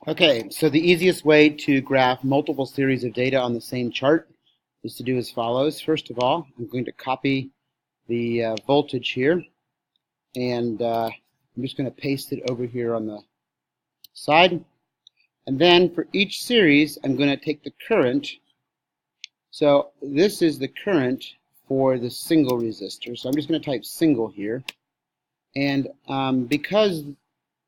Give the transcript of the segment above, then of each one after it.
Okay, so the easiest way to graph multiple series of data on the same chart is to do as follows. First of all, I'm going to copy the voltage here, and I'm just going to paste it over here on the side. And then for each series, I'm going to take the current. So this is the current for the single resistor. So I'm just going to type single here. And because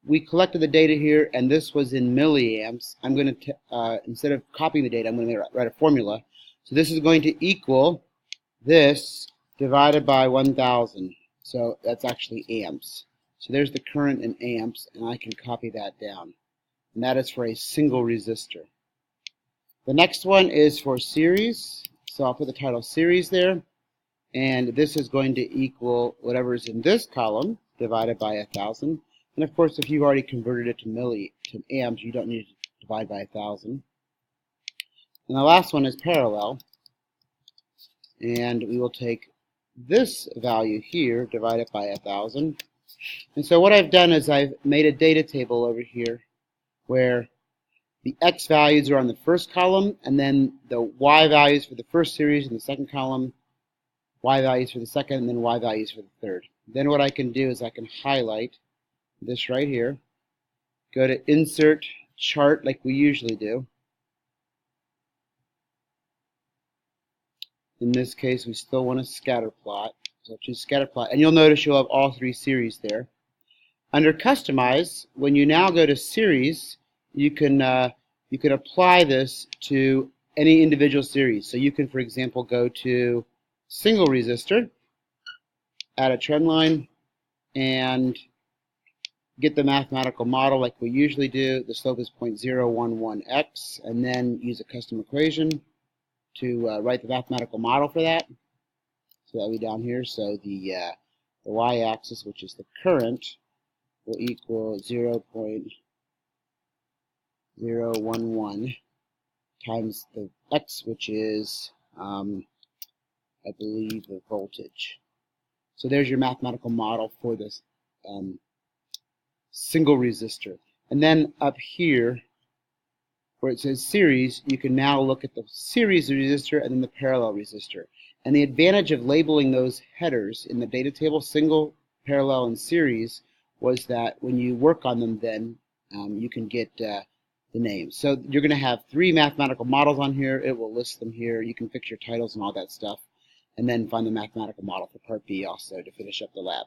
we collected the data here, and this was in milliamps, I'm going to, instead of copying the data, I'm going to write a formula. So this is going to equal this divided by 1,000. So that's actually amps. So there's the current in amps, and I can copy that down. And that is for a single resistor. The next one is for series. So I'll put the title series there. And this is going to equal whatever is in this column divided by 1,000. And of course, if you've already converted it to amps, you don't need to divide by 1,000. And the last one is parallel. And we will take this value here, divide it by 1,000. And so what I've done is I've made a data table over here where the X values are on the first column, and then the Y values for the first series in the second column, Y values for the second, and then Y values for the third. Then what I can do is I can highlight this right here, go to Insert Chart like we usually do. In this case, we still want to scatter plot, so choose scatter plot, and you'll notice you'll have all three series there. Under Customize, when you now go to Series, you can apply this to any individual series. So you can, for example, go to single resistor, add a trend line, and get the mathematical model like we usually do. The slope is 0.011x, and then use a custom equation to write the mathematical model for that. So that'll be down here. So the y-axis, which is the current, will equal 0.011 times the x, which is, I believe, the voltage. So there's your mathematical model for this single resistor. And then up here, where it says series, you can now look at the series resistor and then the parallel resistor. And the advantage of labeling those headers in the data table, single, parallel, and series, was that when you work on them, then you can get the names. So you're going to have three mathematical models on here. It will list them here. You can fix your titles and all that stuff, and then find the mathematical model for Part B also to finish up the lab.